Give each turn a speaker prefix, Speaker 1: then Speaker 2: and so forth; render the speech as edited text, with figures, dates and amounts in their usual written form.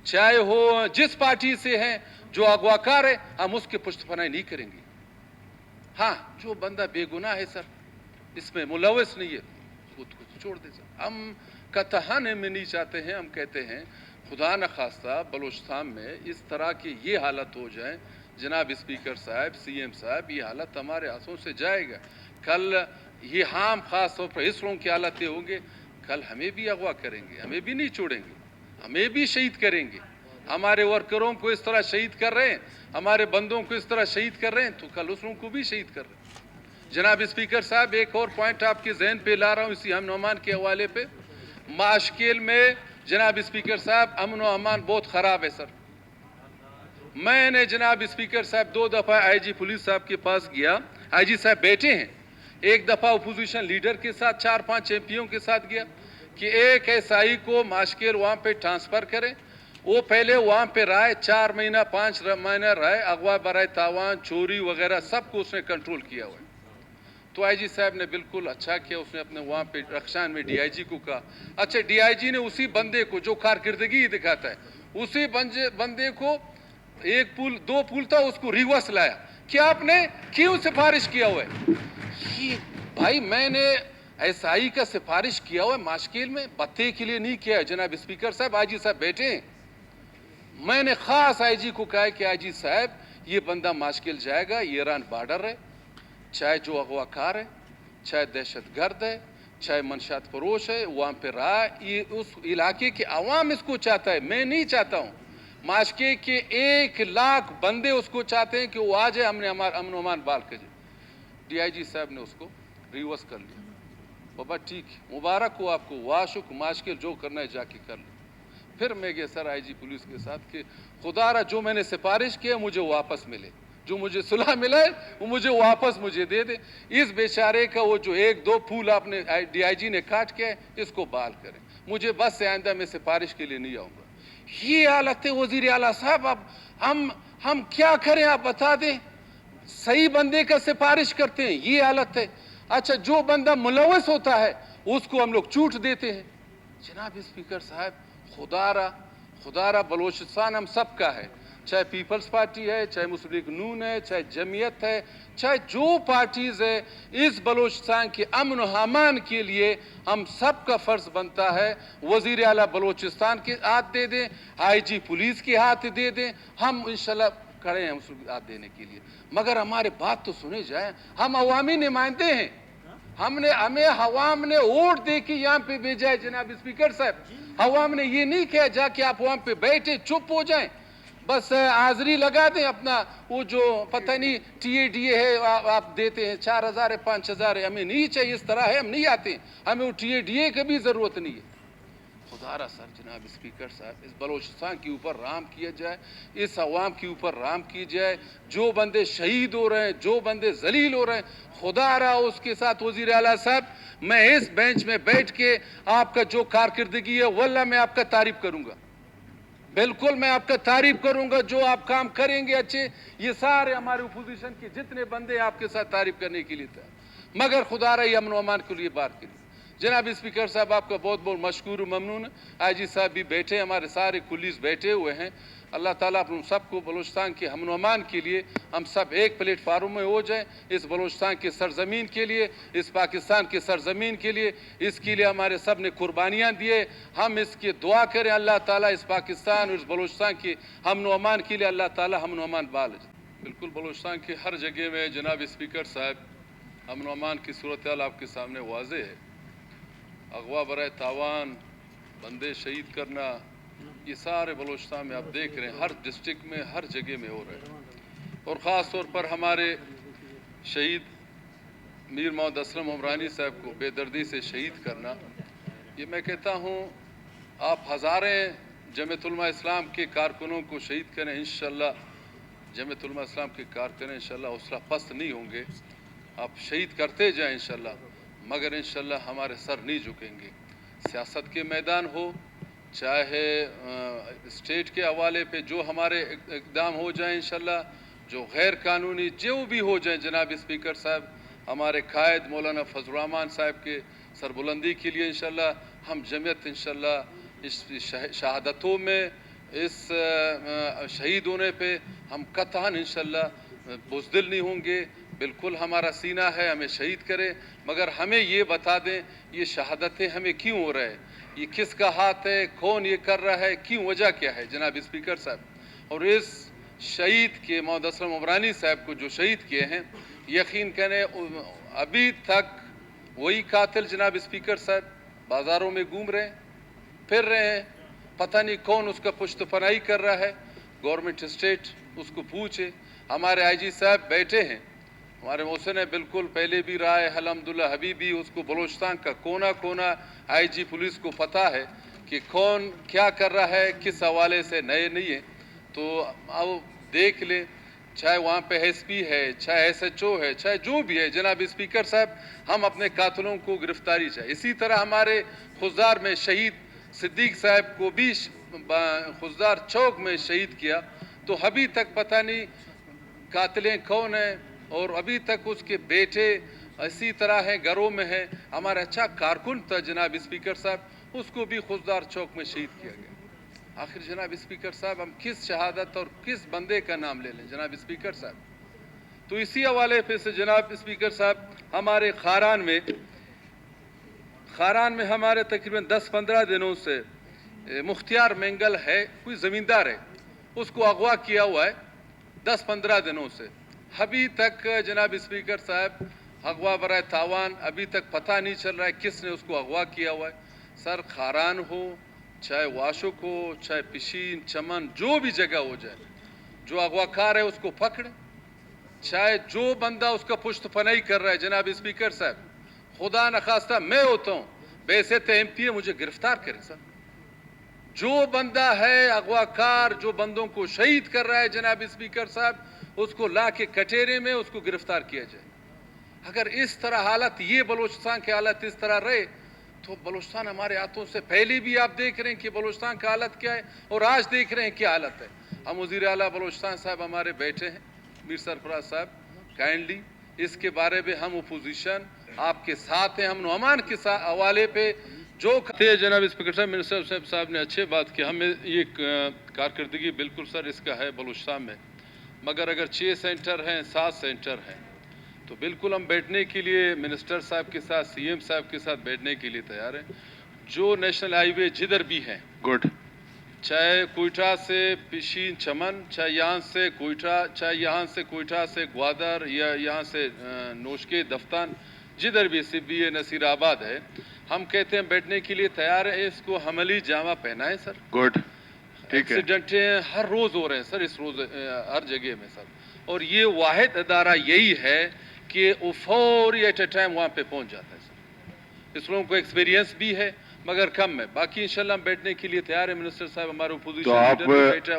Speaker 1: चाहे हो जिस पार्टी से हैं, जो अगवाकार है, हम उसके पुष्टपनाही नहीं करेंगे। हाँ, जो बंदा बेगुनाह है सर, इसमें मुलविस नहीं है, उसको छोड़ दे सर। हम कतहन में नहीं चाहते हैं। हम कहते हैं खुदा न खास्ता बलूचिस्तान में इस तरह की ये हालत हो जाए, जनाब स्पीकर साहब, सीएम साहब, ये हालत हमारे हाथों से जाएगा। कल ये हम खास तौर पर इस लोगों की हालत ये होंगे, कल हमें भी अगवा करेंगे, हमें भी नहीं छोड़ेंगे, हमें भी शहीद करेंगे। हमारे वर्करों को इस तरह शहीद कर रहे हैं, हमारे बंदों को इस तरह शहीद कर रहे हैं, तो कल उस लोगों को भी शहीद कर रहे हैं। जनाब स्पीकर साहब, एक और पॉइंट आपके जहन पे ला रहा हूँ इसी हम नौमान के हवाले पे। माशकेल में जनाब स्पीकर साहब अमन व अमान बहुत ख़राब है सर। मैंने जनाब स्पीकर साहब 2 दफ़ा आईजी पुलिस साहब के पास गया, आईजी साहब बैठे हैं। एक दफ़ा अपोजिशन लीडर के साथ 4-5 एमपीओं के साथ गया कि एक एसआई को माशकेल वहाँ पे ट्रांसफ़र करें। वो पहले वहाँ पे रहा, 4 महीना 5 महीना रहा, अगवा बराए तावान, चोरी वगैरह सब को उसने कंट्रोल किया हुआ है। तो आईजी साहब ने बिल्कुल अच्छा किया, उसने अपने वहाँ पे रक्षान में डीआईजी को कहा। अच्छा, डीआईजी ने उसी बंदे को जो कारकिर्दगी दिखाता है, उसी बंदे को 1 पुल 2 पुल था उसको रिवर्स लाया। क्या आपने क्यों सिफारिश किया हुआ है? ये भाई मैंने एसआई का सिफारिश किया हुआ है माशकेल में, बत्ते के लिए नहीं किया है। जनाब स्पीकर साहब, आईजी साहब बैठे हैं, मैंने खास आईजी को कहा कि आईजी साहब ये बंदा माशकेल जाएगा, ये ईरान बॉर्डर है, चाहे जो अगवाकार है, चाहे दहशतगर्द है, चाहे मनशात फरोश है, वहाँ पे रहा, ये उस इलाके के अवाम इसको चाहता है, मैं नहीं चाहता हूँ। माशके के 1 लाख बंदे उसको चाहते हैं कि वो आ जाए, हमने हमारा अमन अमान बाल कर जाए। डीआईजी साहब ने उसको रिवर्स कर लिया। बाबा ठीक है, मुबारक हो आपको, वाशुक माशकेल जो करना है जाके कर लो। फिर मैं गया सर आईजी पुलिस के साथ कि खुदारा जो मैंने सिफारिश किया मुझे वापस मिले, जो मुझे सुलह मिला है वो मुझे वापस मुझे दे दे। इस बेचारे का वो जो 1-2 फूल आपने डीआईजी ने काट के इसको बाल करें, मुझे बस से आइंदा मैं सिफारिश के लिए नहीं आऊँगा। ये हालत है वजीर आला साहब। अब हम क्या करें, आप बता दें। सही बंदे का सिफारिश करते हैं, ये हालत है। अच्छा, जो बंदा मुलविस होता है उसको हम लोग छूट देते हैं। जनाब स्पीकर साहब, खुदारा बलूचिस्तान हम सब का है, चाहे पीपल्स पार्टी है, चाहे मुस्लिम लीग नून है, चाहे जमीयत है, चाहे जो पार्टीज है, इस बलूचिस्तान के अमन व अमान के लिए हम सब का फर्ज बनता है वजीर आला बलूचिस्तान के हाथ दे दें, आईजी पुलिस के हाथ दे दें, हम इंशाल्लाह खड़े हैं उसको हाथ देने के लिए। मगर हमारे बात तो सुनी जाए, हम अवामी नुमाइंदे हैं, हमें हवाम ने वोट दे के यहाँ पे भेजा है। जनाब स्पीकर साहब, हवाम ने ये नहीं किया जाके आप वहाँ पे बैठे चुप हो जाएं, बस हाजिरी लगा दें अपना, वो जो पता नहीं टीएडीए है आप देते हैं 4000 है 5000 है, हमें नहीं चाहिए, इस तरह है, हम नहीं आते, हमें वो टीएडीए की भी जरूरत नहीं है। खुदारा सर जनाब स्पीकर साहब, इस बलूचिस्तान के ऊपर राम किया जाए, इस अवाम के ऊपर राम की जाए। जो बंदे शहीद हो रहे हैं, जो बंदे जलील हो रहे हैं, खुदारा उसके साथ वजीर आला साहब, मैं इस बेंच में बैठ के आपका जो कारकिर्दगी है वल्लाह मैं आपका तारीफ करूंगा, बिल्कुल मैं आपका तारीफ करूंगा। जो आप काम करेंगे अच्छे, ये सारे हमारे अपोजिशन के जितने बंदे आपके साथ तारीफ करने के लिए था, मगर खुदारा ये अमन अमान के लिए बात करिए। जनाब स्पीकर साहब, आपका बहुत बहुत मशकूर ममनून। आईजी साहब भी बैठे, हमारे सारे पुलिस बैठे हुए हैं। अल्लाह ताला आप सबको बलूचिस्तान के अमन अमान के लिए हम सब एक प्लेटफार्म में हो जाएं, इस बलूचिस्तान के सरजमीन के लिए, इस पाकिस्तान के सरजमीन के लिए, इसके लिए हमारे सब ने कुर्बानियाँ दिए। हम इसकी दुआ करें अल्लाह ताला इस पाकिस्तान और इस बलूचिस्तान के अमन अमान के लिए अल्लाह ताला अमन अमान बाल। बिल्कुल बलूचिस्तान की हर जगह में जनाब स्पीकर साहब अमन अमान की सूरत हाल आपके सामने वाज़ेह है। अगवा बराए तावान, बंदे शहीद करना, ये सारे बलूचिस्तान में आप देख रहे हैं, हर डिस्ट्रिक्ट में हर जगह में हो रहे हैं। और ख़ास तौर पर हमारे शहीद मीर मोहम्मद असलम उमरानी साहब को बेदर्दी से शहीद करना, ये मैं कहता हूँ आप हज़ारें जमीयत उलमा इस्लाम के कारकुनों को शहीद करें, इंशाअल्लाह जमीयत उलमा इस्लाम के कारकुन इंशाअल्लाह हौसला पस्त नहीं होंगे। आप शहीद करते जाएँ इंशाअल्लाह, मगर इंशाअल्लाह हमारे सर नहीं झुकेंगे। सियासत के मैदान हो, चाहे स्टेट के हवाले पे जो हमारे इक़दाम हो जाए इंशाअल्लाह, जो गैर कानूनी जो भी हो जाए, जनाब स्पीकर साहब हमारे कायद मौलाना फजल रहमान साहब के सरबुलंदी के लिए इंशाअल्लाह हम जमीयत इंशाअल्लाह इस शहादतों में اس شہید ہونے پہ ہم قطعاً انشاءاللہ بزدل نہیں ہوں گے. بالکل ہمارا سینہ ہے ہمیں شہید کرے، مگر ہمیں یہ بتا دیں یہ شہادتیں ہمیں کیوں ہو رہا ہے، یہ کس کا ہاتھ ہے، کون یہ کر رہا ہے، کیوں، وجہ کیا ہے جناب اسپیکر صاحب. اور اس شہید کے محمد اسلم عمرانی صاحب کو جو شہید کیے ہیں، یقین کریں ابھی تک وہی قاتل جناب اسپیکر صاحب بازاروں میں گھوم رہے ہیں، پھر رہے ہیں، پتہ نہیں کون اس کا پشت پناہی کر رہا ہے. گورنمنٹ اسٹیٹ اس کو پوچھے. ہمارے آئی جی صاحب بیٹھے ہیں، ہمارے محسن ہے بالکل پہلے بھی رہا ہے الحمدللہ، ابھی بھی اس کو بلوچستان کا کونا کونا آئی جی پولیس کو پتہ ہے کہ کون کیا کر رہا ہے، کس حوالے سے نئے نہیں ہے. تو اب دیکھ لیں، چاہے وہاں پہ ایس پی ہے، چاہے ایس ایچ او ہے، چاہے جو بھی ہے جناب اسپیکر صاحب، ہم اپنے قاتلوں کو گرفتاری چاہیے. اسی طرح ہمارے خضدار میں شہید صدیق صاحب کو بھی خضدار چوک میں شہید کیا، تو ابھی تک پتہ نہیں قاتلیں کون ہیں، اور ابھی تک اس کے بیٹے اسی طرح ہیں، گھروں میں ہیں. ہمارا اچھا کارکن تھا جناب اسپیکر صاحب، اس کو بھی خضدار چوک میں شہید کیا گیا. آخر جناب اسپیکر صاحب ہم کس شہادت اور کس بندے کا نام لے لیں جناب اسپیکر صاحب. تو اسی حوالے پہ سے جناب اسپیکر صاحب ہمارے خاران میں ہمارے تقریباً 10-15 دنوں سے مختار مینگل ہے، کوئی زمیندار ہے، اس کو اغوا کیا ہوا ہے 10-15 دنوں سے. ابھی تک جناب اسپیکر صاحب اغوا برائے تاوان ابھی تک پتہ نہیں چل رہا ہے کس نے اس کو اغوا کیا ہوا ہے. سر خاران ہو، چاہے واشک ہو، چاہے پشین، چمن، جو بھی جگہ ہو جائے، جو اغوا کار ہے اس کو پکڑ، چاہے جو بندہ اس کا پشت پناہی کر رہا ہے جناب اسپیکر صاحب، خدا نخواستہ میں ہوتا ہوں بحیثیت ایم پی اے، مجھے گرفتار کرے سر. جو بندہ ہے اغوا کار، جو بندوں کو شہید کر رہا ہے جناب اسپیکر صاحب، اس کو لا کے کٹہرے میں اس کو گرفتار کیا جائے. اگر اس طرح حالت، یہ بلوچستان کی حالت اس طرح رہے تو بلوچستان ہمارے ہاتھوں سے پہلے بھی آپ دیکھ رہے ہیں کہ بلوچستان کا حالت کیا ہے، اور آج دیکھ رہے ہیں کیا حالت ہے. ہم وزیر اعلیٰ بلوچستان صاحب ہمارے بیٹھے ہیں میر سرفراز صاحب، کائنڈلی اس کے بارے میں ہم اپوزیشن آپ کے ساتھ ہیں. ہم امان کے حوالے پہ جو کہتے جناب اسپیکر صاحب، منسٹر صاحب نے اچھے بات کی. ہمیں یہ کارکردگی بالکل سر اس کا ہے بلوچستان میں، مگر اگر 6 سینٹر ہیں، 7 سینٹر ہیں، تو بالکل ہم بیٹھنے کے لیے منسٹر صاحب کے ساتھ، سی ایم صاحب کے ساتھ بیٹھنے کے لیے تیار ہیں. جو نیشنل ہائی وے جدھر بھی ہیں، گڈ، چاہے کوئٹہ سے پشین چمن، چاہے یہاں سے کوئٹہ، چاہے یہاں سے کوئٹہ سے گوادر، یا یہاں سے نوشکے دفتان، جدھر بھی سبی نصیر آباد ہے، ہم کہتے ہیں بیٹھنے کے لیے تیار ہیں. اس کو عملی جامہ پہنائیں سر. گڈ، ایکسیڈنٹیں ہر روز ہو رہے ہیں سر، اس روز ہر جگہ میں سر، اور یہ واحد ادارہ یہی ہے کہ وہ فوری ایٹ اے ٹائم وہاں پہ پہنچ جاتا ہے سر. اس لوگوں کو ایکسپیرینس بھی ہے مگر کم ہے. باقی انشاءاللہ ہم بیٹھنے کے لیے تیار ہیں. منسٹر صاحب ہمارے اپوزیشن لیڈر بھی بیٹھا ہے.